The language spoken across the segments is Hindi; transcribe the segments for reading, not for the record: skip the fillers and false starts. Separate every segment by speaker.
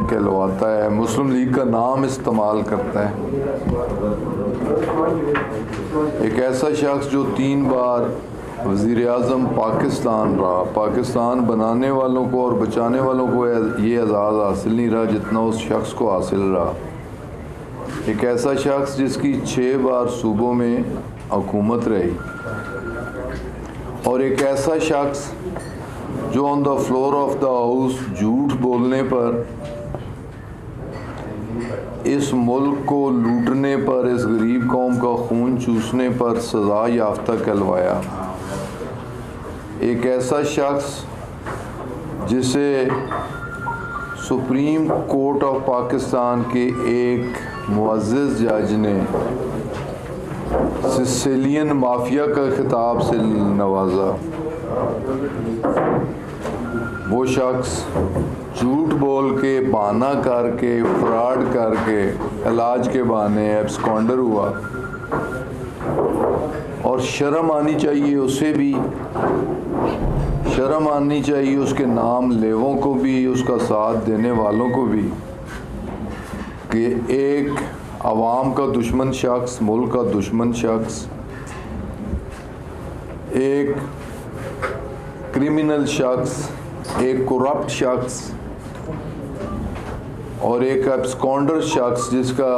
Speaker 1: कहलवाता है, मुस्लिम लीग का नाम इस्तेमाल करता है। एक ऐसा शख्स जो 3 बार वज़ीर आज़म पाकिस्तान रहा, पाकिस्तान बनाने वालों को और बचाने वालों को ये एजाज़ हासिल नहीं रहा जितना उस शख्स को हासिल रहा। एक ऐसा शख्स जिसकी 6 बार सूबों में हुकूमत रही, और एक ऐसा शख्स जो on the floor of the house झूठ बोलने पर, इस मुल्क को लूटने पर, इस गरीब कौम का खून चूसने पर सज़ा याफ्ता कहलवाया। एक ऐसा शख्स जिसे सुप्रीम कोर्ट ऑफ पाकिस्तान के एक मुअज़्ज़ज़ जज ने सिसिलियन माफिया का खिताब से नवाजा। वो शख्स झूठ बोल के, बहाना करके, फ्रॉड करके, इलाज के बहाने एब्सकॉन्डर हुआ। और शर्म आनी चाहिए उसे भी, शर्म आनी चाहिए उसके नाम लेवों को भी, उसका साथ देने वालों को भी, कि एक अवाम का दुश्मन शख्स, मुल्क का दुश्मन शख्स, एक क्रिमिनल शख्स, एक करप्ट शख्स और एक एब्सकॉन्डर शख्स जिसका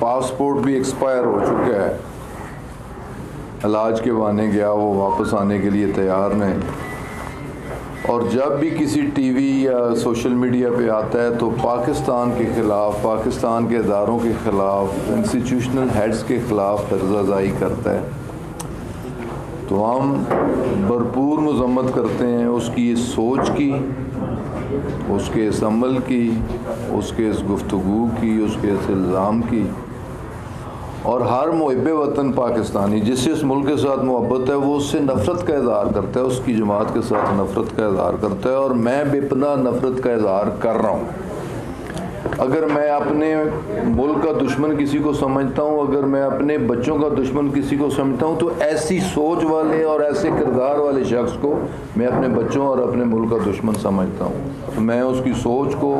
Speaker 1: पासपोर्ट भी एक्सपायर हो चुका है, इलाज के बहाने गया, वो वापस आने के लिए तैयार नहीं। और जब भी किसी टीवी या सोशल मीडिया पे आता है तो पाकिस्तान के ख़िलाफ़, पाकिस्तान के इदारों के ख़िलाफ़, इंस्टीट्यूशनल हेड्स के ख़िलाफ़ दर्जाज़ाई करता है। तो हम भरपूर मज़म्मत करते हैं उसकी इस सोच की, उसके इस अमल की, उसके इस गुफ्तगू की, उसके इस इल्ज़ाम की। और हर मुहिब्बे वतन पाकिस्तानी जिससे इस मुल्क के साथ मोहब्बत है वो उससे नफ़रत का इज़हार करता है, उसकी जमात के साथ नफ़रत का इज़हार करता है। और मैं बेपनाह नफ़रत का इज़हार कर रहा हूँ। अगर मैं अपने मुल्क का दुश्मन किसी को समझता हूँ, अगर मैं अपने बच्चों का दुश्मन किसी को समझता हूँ, तो ऐसी सोच वाले और ऐसे किरदार वाले शख्स को मैं अपने बच्चों और अपने मुल्क का दुश्मन समझता हूँ। तो मैं उसकी सोच को,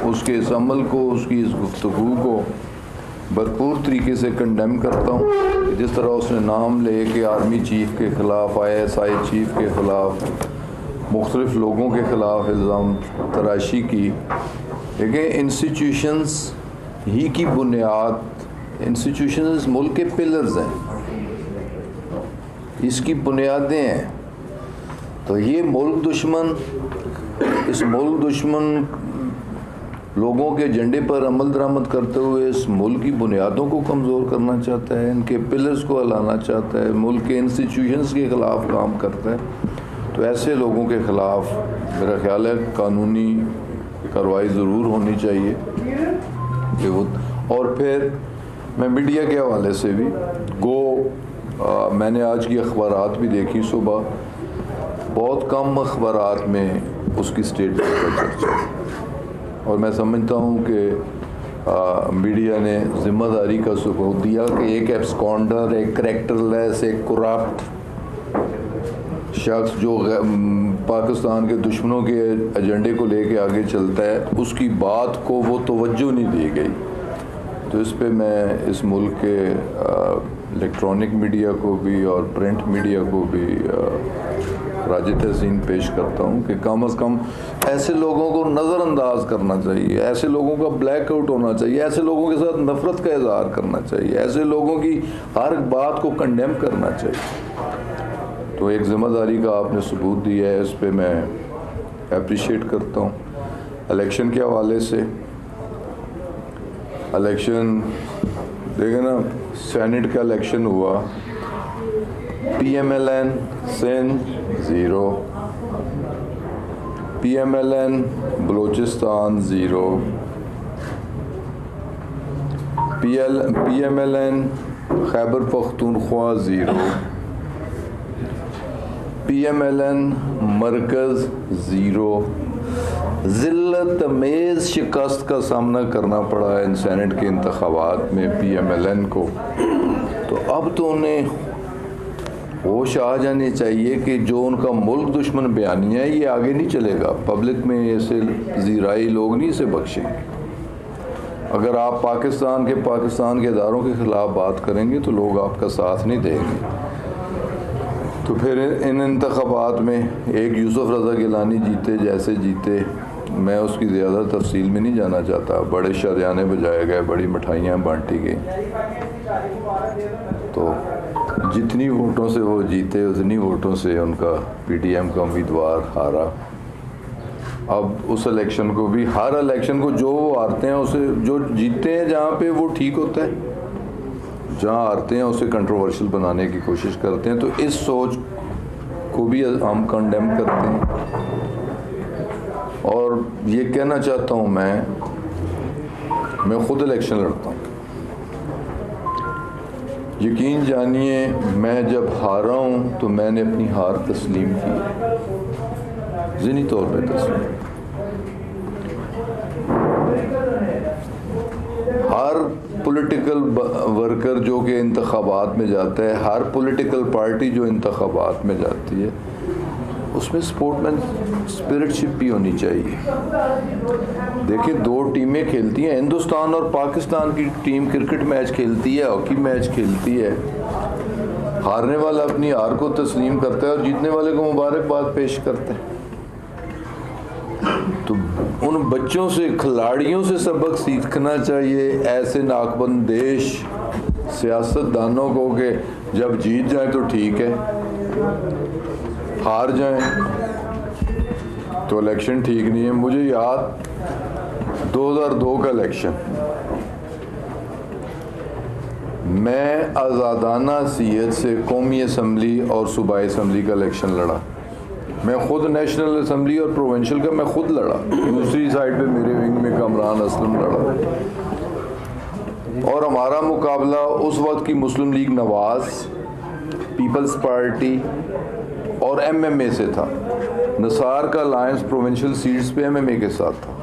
Speaker 1: उसके इस अमल को, उसकी इस गुफ्तगू को भरपूर तरीके से कंडेम करता हूँ। जिस तरह उसने नाम ले के आर्मी चीफ के ख़िलाफ़, ISI चीफ के ख़िलाफ़, मुख्तलिफ़ लोगों के ख़िलाफ़ इल्ज़ाम तराशी की। देखिए, इंस्टीट्यूशंस ही की बुनियाद, इंस्टीट्यूशंस मुल्क के पिलर्स हैं, इसकी बुनियादें हैं। तो ये मुल्क दुश्मन, इस मुल्क दुश्मन लोगों के एजेंडे पर अमल दरामद करते हुए इस मुल्क की बुनियादों को कमज़ोर करना चाहता है, इनके पिलर्स को हिलाना चाहता है, मुल्क के इंस्टीट्यूशंस के ख़िलाफ़ काम करता है। तो ऐसे लोगों के ख़िलाफ़ मेरा ख्याल है कानूनी कार्रवाई ज़रूर होनी चाहिए। और फिर मैं मीडिया के हवाले से भी मैंने आज की अखबारात भी देखी सुबह, बहुत कम अखबारात में उसकी स्टेटमेंट पर चर्चा, और मैं समझता हूँ कि मीडिया ने ज़िम्मेदारी का सबूत दिया कि एक एब्सकॉन्डर, एक करैक्टरलेस, एक करप्ट शख्स जो पाकिस्तान के दुश्मनों के एजेंडे को लेके आगे चलता है, उसकी बात को वो तवज्जो नहीं दी गई। तो इस पे मैं इस मुल्क के इलेक्ट्रॉनिक मीडिया को भी और प्रिंट मीडिया को भी राज तहसीन पेश करता हूँ कि कम अज़ कम ऐसे लोगों को नज़रअंदाज करना चाहिए, ऐसे लोगों का ब्लैक आउट होना चाहिए, ऐसे लोगों के साथ नफ़रत का इज़हार करना चाहिए, ऐसे लोगों की हर बात को कंडेम करना चाहिए। तो एक ज़िम्मेदारी का आपने सबूत दिया है, इस पर मैं अप्रिशिएट करता हूँ। इलेक्शन के हवाले से, इलेक्शन देखें ना, सेनेट का इलेक्शन हुआ, PMLN Sindh 0, PMLN Balochistan 0, PMLN Khyber Pakhtunkhwa 0, PMLN मरकज़ 0। ज़िल्लत अमेज़ शिकस्त का सामना करना पड़ा इन सेनेट के इंतखाबात में PMLN को। तो अब तो उन्हें होश आ जानी चाहिए कि जो उनका मुल्क दुश्मन बयानिया है ये आगे नहीं चलेगा। पब्लिक में ऐसे ज़ीराई लोग नहीं इसे बख्शेंगे। अगर आप पाकिस्तान के इदारों के ख़िलाफ़ बात करेंगे तो लोग आपका साथ नहीं देंगे। तो फिर इन इंतख़ाबात में एक यूसुफ रज़ा गिलानी जीते जैसे जीते, मैं उसकी ज़्यादा तफसील में नहीं जाना चाहता। बड़े शरियाने बजाए गए, बड़ी मिठाइयाँ बांटी गई, तो जितनी वोटों से वो जीते उतनी वोटों से उनका पीटीएम का उम्मीदवार हारा। अब उस इलेक्शन को भी, हर इलेक्शन को जो वो हारते हैं उसे, जो जीतते हैं जहाँ पे वो ठीक होता है, जहाँ हारते हैं उसे कंट्रोवर्शियल बनाने की कोशिश करते हैं। तो इस सोच को भी हम कंडेम करते हैं। और ये कहना चाहता हूँ, मैं खुद इलेक्शन लड़ता हूँ। यकीन जानिए, मैं जब हारा हूँ तो मैंने अपनी हार तस्लीम की, ज़हनी तौर पे तस्लीम। हर पॉलिटिकल वर्कर जो कि इंतखाबात में जाता है, हर पॉलिटिकल पार्टी जो इंतखाबात में जाती है, उसमें स्पोर्टमैन स्पिरिटशिप भी होनी चाहिए। देखिए, दो टीमें खेलती हैं, हिंदुस्तान और पाकिस्तान की टीम क्रिकेट मैच खेलती है, हॉकी मैच खेलती है। हारने वाला अपनी हार को तस्लीम करता है और जीतने वाले को मुबारकबाद पेश करता है। तो उन बच्चों से, खिलाड़ियों से सबक सीखना चाहिए, ऐसे नाकबंदेश सियासतदानों को, कि जब जीत जाए तो ठीक है, हार जाए तो इलेक्शन ठीक नहीं है। मुझे याद 2002 का इलेक्शन, मैं आज़ादाना सीयत से कौमी असम्बली और सूबाई असम्बली का इलेक्शन लड़ा। मैं खुद नेशनल असम्बली और प्रोविंशियल का मैं खुद लड़ा। दूसरी साइड पे मेरे विंग में कमरान असलम लड़ा, और हमारा मुकाबला उस वक्त की मुस्लिम लीग नवाज, पीपल्स पार्टी और एमएमए से था। नसार का अलायंस प्रोविंशियल सीट्स पे एमएमए के साथ था।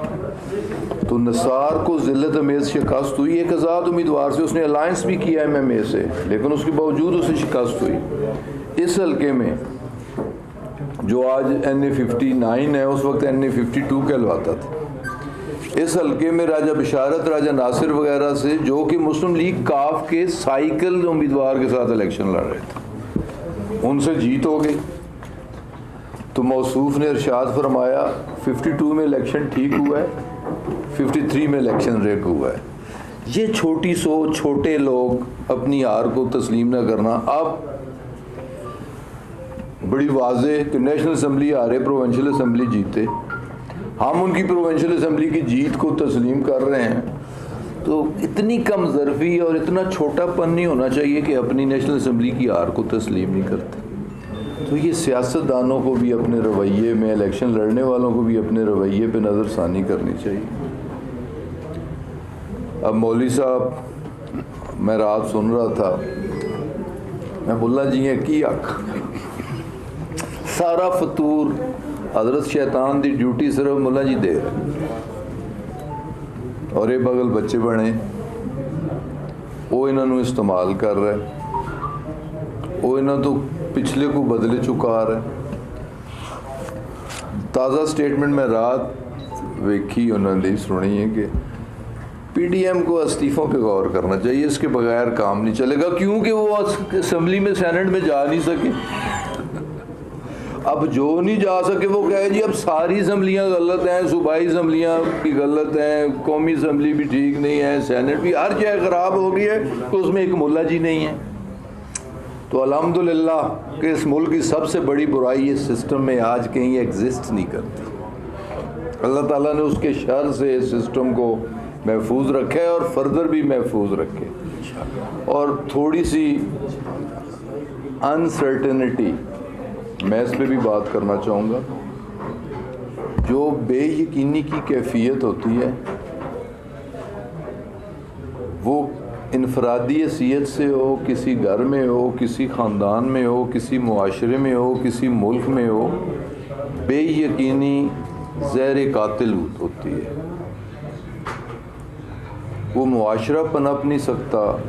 Speaker 1: तो नसार को ज़िल्लत अमेज़ शिकस्त हुई, एक आज़ाद उम्मीदवार से। उसने अलायंस भी किया एमएमए से, लेकिन उसके बावजूद उसे शिकस्त हुई। इस हल्के में जो आज NA-59 है, उस वक्त NA-52 कहलवाता था। इस हल्के में राजा बिशारत, राजा नासिर वगैरह से, जो कि मुस्लिम लीग काफ के साइकिल उम्मीदवार के साथ इलेक्शन लड़ रहे थे, उनसे जीत हो गई। तो मौसूफ ने इरशाद फरमाया, 52 में इलेक्शन ठीक हुआ है, 53 में इलेक्शन रेक हुआ है। ये छोटी सोच, छोटे लोग अपनी हार को तस्लीम न करना। अब बड़ी वाज़ेह कि नेशनल असम्बली हारे, प्रोविंशियल असम्बली जीते, हम उनकी प्रोविंशियल असम्बली की जीत को तस्लीम कर रहे हैं। तो इतनी कमज़रफ़ी और इतना छोटापन नहीं होना चाहिए कि अपनी नेशनल असम्बली की हार को तस्लीम नहीं करते। तो ये सियासतदानों को भी अपने रवैये में, इलेक्शन लड़ने वालों को भी अपने रवैये पे नज़रसानी करनी चाहिए। अब मौलवी साहब, मैं रात सुन रहा था, मैं मुल्ला जी हैं की आख, सारा फतूर हज़रत शैतान दी ड्यूटी सिर्फ मुल्ला जी दे रहे, और ये बगल बच्चे बने वो इन्होंने इस्तेमाल कर रहे, वो इन्होंने तो पिछले को बदले चुका रहा है। ताज़ा स्टेटमेंट में रात वेखी उन्होंने सुनी है कि पीडीएम को इस्तीफ़ों पे गौर करना चाहिए, इसके बगैर काम नहीं चलेगा, क्योंकि वो असम्बली में, सेनेट में जा नहीं सके। अब जो नहीं जा सके वो कहे जी अब सारी असम्बलियाँ गलत हैं, सूबाई असम्बलियाँ भी गलत हैं, कौमी असम्बली भी ठीक नहीं है, सेनेट भी, हर जगह ख़राब हो गई है, तो उसमें एक मुल्ला जी नहीं है। तो अल्हम्दुलिल्लाह कि इस मुल्क की सबसे बड़ी बुराई इस सिस्टम में आज कहीं एग्जिस्ट नहीं करती। अल्लाह ताला ने उसके शर से इस सिस्टम को महफूज रखा है और फर्दर भी महफूज रखे। और थोड़ी सी अनसर्टेनिटी, मैं इस पर भी बात करना चाहूँगा, जो बेयकीनी की कैफियत होती है वो इनफरादी हैसियत से हो, किसी घर में हो, किसी ख़ानदान में हो, किसी मुआशरे में हो, किसी मुल्क में हो, बेयकीनी ज़हर कातिल होती है। वो मुआशरा पनप नहीं सकता,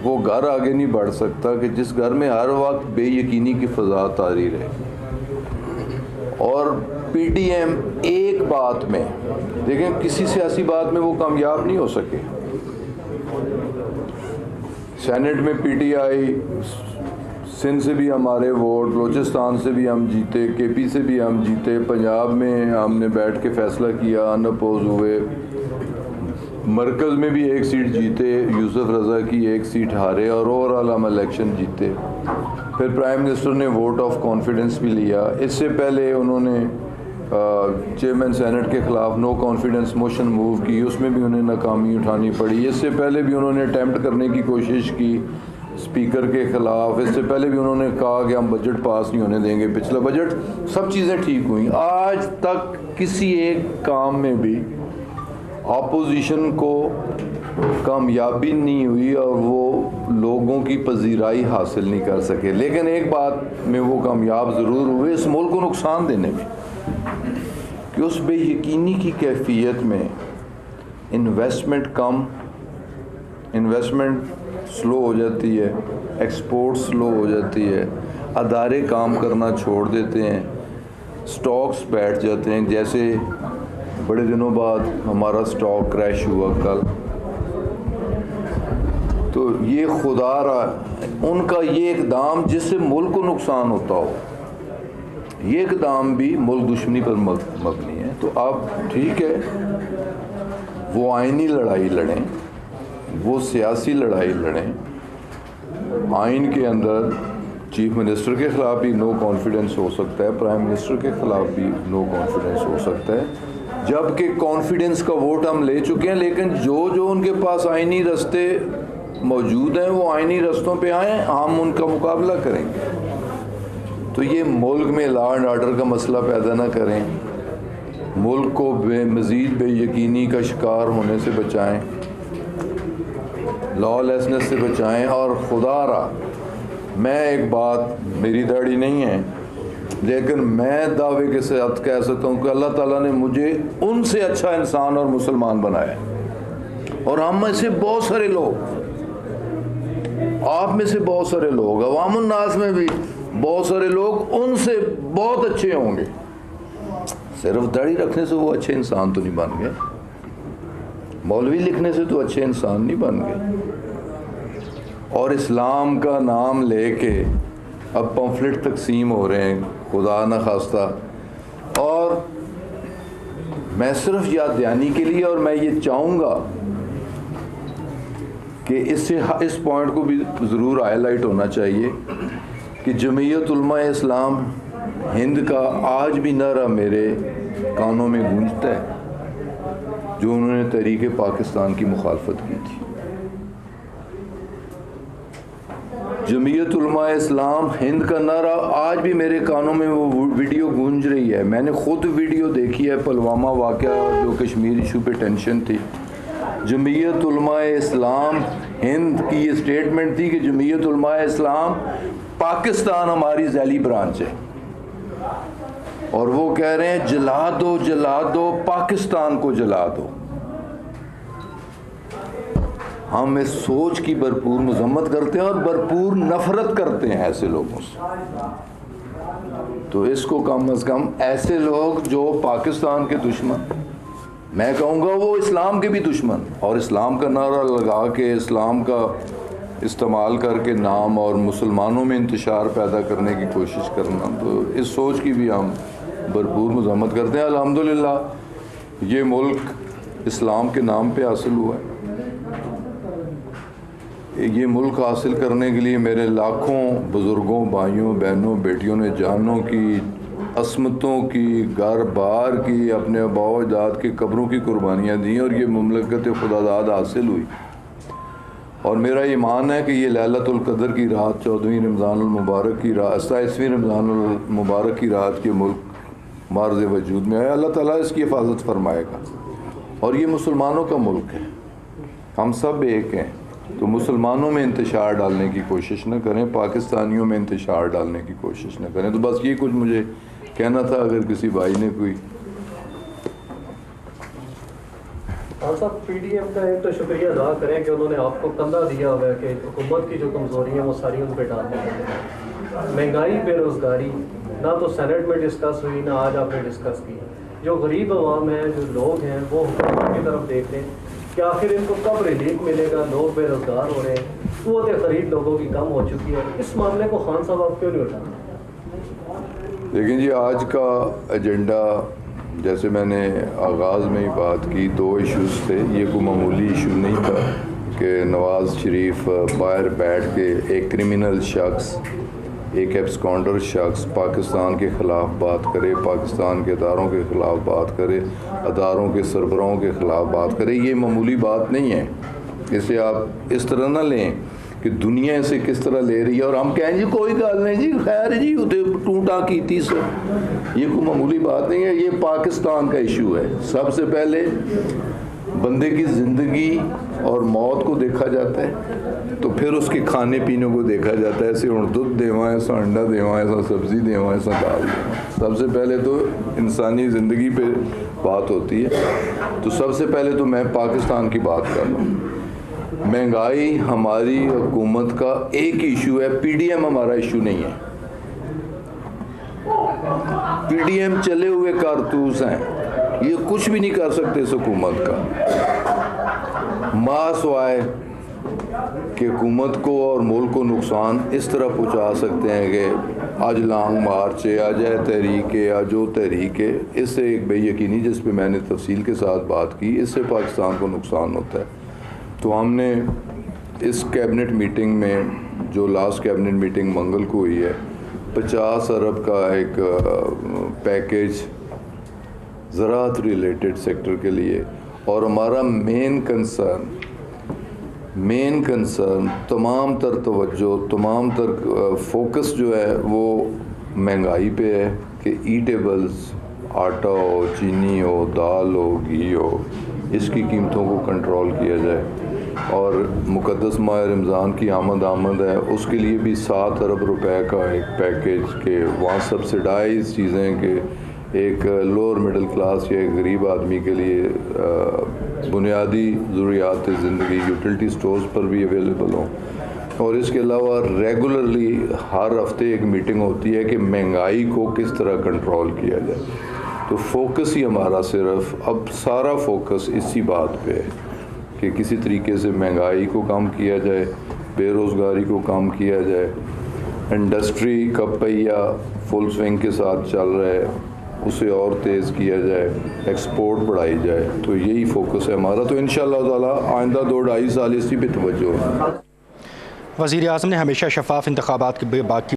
Speaker 1: वो घर आगे नहीं बढ़ सकता कि जिस घर में हर वक्त बेयकीनी की फ़ज़ा तारी रहे। और पीटीएम एक बात में, देखें किसी सियासी बात में वो कामयाब नहीं हो सके। सेनेट में पीटीआई, सिंध से भी हमारे वोट, बलूचिस्तान से भी हम जीते, केपी से भी हम जीते, पंजाब में हमने बैठ के फ़ैसला किया, अनअपोज हुए, मरकज़ में भी एक सीट जीते, यूसुफ रज़ा की एक सीट हारे और ओवरऑल हम इलेक्शन जीते। फिर प्राइम मिनिस्टर ने वोट ऑफ कॉन्फिडेंस भी लिया। इससे पहले उन्होंने चेयरमैन सेनेट के ख़िलाफ़ नो कॉन्फिडेंस मोशन मूव की, उसमें भी उन्हें नाकामी उठानी पड़ी। इससे पहले भी उन्होंने अटैम्प्ट करने की कोशिश की स्पीकर के ख़िलाफ़। इससे पहले भी उन्होंने कहा कि हम बजट पास नहीं होने देंगे, पिछला बजट, सब चीज़ें ठीक हुई। आज तक किसी एक काम में भी ऑपोजिशन को कामयाबी नहीं हुई और वो लोगों की पजीराई हासिल नहीं कर सके। लेकिन एक बात में वो कामयाब ज़रूर हुए, इस मुल्क को नुकसान देने में, कि उस बेयकीनी की कैफियत में इन्वेस्टमेंट कम, इन्वेस्टमेंट स्लो हो जाती है, एक्सपोर्ट स्लो हो जाती है, अदारे काम करना छोड़ देते हैं, स्टॉक्स बैठ जाते हैं। जैसे बड़े दिनों बाद हमारा स्टॉक क्रैश हुआ कल, तो ये खुदा रहा उनका ये इक़दाम जिससे मुल्क को नुकसान होता हो, ये इक़दाम भी मुल्क दुश्मनी पर मबनी है। तो अब ठीक है, वो आइनी लड़ाई लड़ें, वो सियासी लड़ाई लड़ें। आइन के अंदर चीफ मिनिस्टर के ख़िलाफ़ भी नो कॉन्फिडेंस हो सकता है, प्राइम मिनिस्टर के ख़िलाफ़ भी नो कॉन्फिडेंस हो सकता है, जबकि कॉन्फिडेंस का वोट हम ले चुके हैं। लेकिन जो जो उनके पास आइनी रास्ते मौजूद हैं, वो आइनी रास्तों पे आएँ, हम उनका मुकाबला करेंगे। तो ये मुल्क में लॉ एंड ऑर्डर का मसला पैदा ना करें, मुल्क को मज़ीद बेयकीनी का शिकार होने से बचाएं, लॉलेसनेस से बचाएं। और खुदा रहा, मैं एक बात, मेरी दाढ़ी नहीं है, लेकिन मैं दावे के साथ कह सकता हूँ कि अल्लाह ताला ने मुझे उनसे अच्छा इंसान और मुसलमान बनाया। और हम में से बहुत सारे लोग, आप में से बहुत सारे लोग, अवामुन नास में भी बहुत सारे लोग उनसे बहुत अच्छे होंगे। सिर्फ दाढ़ी रखने से वो अच्छे इंसान तो नहीं बन गए, मौलवी लिखने से तो अच्छे इंसान नहीं बन गए। और इस्लाम का नाम लेके अब पम्फलेट तकसीम हो रहे हैं, खुदा न खास्ता। और मैं सिर्फ याद दहानी के लिए, और मैं ये चाहूँगा कि इससे इस पॉइंट को भी ज़रूर हाईलाइट होना चाहिए कि जमीयत उलमा इस्लाम हिंद का आज भी नारा मेरे कानों में गूंजता है, जो उन्होंने तहरीक पाकिस्तान की मुखालफत की थी। जमीयत उलमा इस्लाम हिंद का नारा आज भी मेरे कानों में वो वीडियो गूंज रही है। मैंने खुद वीडियो देखी है, पुलवामा वाक़या जो कश्मीर इशू पे टेंशन थी। जमीयत उलमा इस्लाम हिंद की ये स्टेटमेंट थी कि जमीयत उलमा इस्लाम पाकिस्तान हमारी ज़ैली ब्रांच है, और वो कह रहे हैं जला दो पाकिस्तान को जला दो। हम इस सोच की भरपूर मजम्मत करते हैं और भरपूर नफरत करते हैं ऐसे लोगों से। तो इसको कम अज़ कम ऐसे लोग जो पाकिस्तान के दुश्मन, मैं कहूँगा वो इस्लाम के भी दुश्मन, और इस्लाम का नारा लगा के इस्लाम का इस्तेमाल करके नाम और मुसलमानों में इंतशार पैदा करने की कोशिश करना, तो इस सोच की भी हम भरपूर मजम्मत करते हैं। अल्हम्दुलिल्लाह ये मुल्क इस्लाम के नाम पे हासिल हुआ है। ये मुल्क हासिल करने के लिए मेरे लाखों बुज़ुर्गों, भाइयों, बहनों, बेटियों ने जानों की, असमतों की, घर बार की, अपने आबाओ अजदाद की कब्रों की कुर्बानियाँ दी, और ये मुमलकत खुदादाद हासिल हुई। और मेरा ईमान है कि ये लैलतुल क़द्र की रात, 14वीं रमज़ानुल मुबारक की रात, 27वीं रमज़ानुल मुबारक की रात के मुल्क मार्ज़ वजूद में है। अल्लाह ताला इसकी हिफाजत फरमाएगा। और ये मुसलमानों का मुल्क है, हम सब एक हैं। तो मुसलमानों में इंतशार डालने की कोशिश न करें, पाकिस्तानियों में इंतशार डालने की कोशिश न करें। तो बस ये कुछ मुझे कहना था। अगर किसी भाई ने कोई
Speaker 2: हाँ साहब, पीडीएम का एक तो शुक्रिया अदा करें कि उन्होंने आपको कंधा दिया हुआ है कि हुकूमत की जो कमजोरी है वो सारी उन पर डालने हैं। महंगाई, बेरोजगारी ना तो सेनेट में डिस्कस हुई, ना आज आपने डिस्कस की। जो गरीब आवाम है, जो लोग हैं, वो हुकूमत की तरफ देख रहे हैं कि आखिर इनको कब रिलीफ मिलेगा। लोग बेरोजगार हो रहे हैं, क़ुव्वत खरीद लोगों की कम हो चुकी है। इस मामले को खान साहब आप क्यों नहीं उठाते?
Speaker 1: लेकिन जी आज का एजेंडा, जैसे मैंने आगाज़ में ही बात की, 2 इश्यूज़ थे। ये कोई मामूली इशू नहीं था कि नवाज़ शरीफ बाहर बैठ के एक क्रिमिनल शख्स, एक एब्सकॉन्डर शख्स पाकिस्तान के ख़िलाफ़ बात करे, पाकिस्तान के अदारों के ख़िलाफ़ बात करे, अदारों के सरबराहों के ख़िलाफ़ बात करे। ये मामूली बात नहीं है। इसे आप इस तरह ना लें कि दुनिया इसे किस तरह ले रही है और हम कहें जी कोई गल नहीं जी, खैर जी उते टूटा की थी सब। ये कोई मामूली बात नहीं है। ये पाकिस्तान का इशू है। सबसे पहले बंदे की ज़िंदगी और मौत को देखा जाता है, तो फिर उसके खाने पीने को देखा जाता है। ऐसे दूध देवा, ऐसा अंडा देवा, ऐसा सब्ज़ी देवा, ऐसा दाल देवा। सबसे पहले तो इंसानी ज़िंदगी पे बात होती है। तो सबसे पहले तो मैं पाकिस्तान की बात कर रहा हूँ। महंगाई हमारी हुकूमत का एक इशू है, पीडीएम हमारा इशू नहीं है। पीडीएम चले हुए कारतूस हैं, ये कुछ भी नहीं कर सकते इस हुकूमत का। मासवाए कि हुकूमत को और मुल्क को नुकसान इस तरह पहुंचा सकते हैं कि आज लॉन्ग मार्च है, आज तहरीक है, आज जो तहरीक है। इससे एक बेयकीनी जिस पे मैंने तफसील के साथ बात की, इससे पाकिस्तान को नुकसान होता है। तो हमने इस कैबिनेट मीटिंग में, जो लास्ट कैबिनेट मीटिंग मंगल को हुई है, 50 अरब का एक पैकेज ज़राअत रिलेटेड सेक्टर के लिए। और हमारा मेन कंसर्न तमाम तर तवज्जो, तमाम तर फोकस जो है वो महंगाई पे है कि ईटेबल्स, आटा हो, चीनी हो, दाल हो, घी हो, इसकी कीमतों को कंट्रोल किया जाए। और मुक़द्दस माह रमज़ान की आमद है, उसके लिए भी 7 अरब रुपए का एक पैकेज के वहाँ सब्सिडाइज चीज़ें के एक लोअर मिडिल क्लास या एक गरीब आदमी के लिए बुनियादी ज़रूरियात ज़िंदगी यूटिलिटी स्टोर्स पर भी अवेलेबल हों। और इसके अलावा रेगुलरली हर हफ्ते एक मीटिंग होती है कि महंगाई को किस तरह कंट्रोल किया जाए। तो फोकस ही हमारा सिर्फ अब सारा फोकस इसी बात पे है कि किसी तरीके से महंगाई को कम किया जाए, बेरोज़गारी को कम किया जाए, इंडस्ट्री का पहिया फुल स्विंग के साथ चल रहा है उसे और तेज़ किया जाए, एक्सपोर्ट बढ़ाई जाए। तो यही फोकस है हमारा। तो इंशाअल्लाह ताला आइंदा 2-2.5 साल इसी पे तवज्जो है।
Speaker 3: वज़ीर आज़म ने हमेशा शफ़ाफ़ इंतख़ाबात के बाकी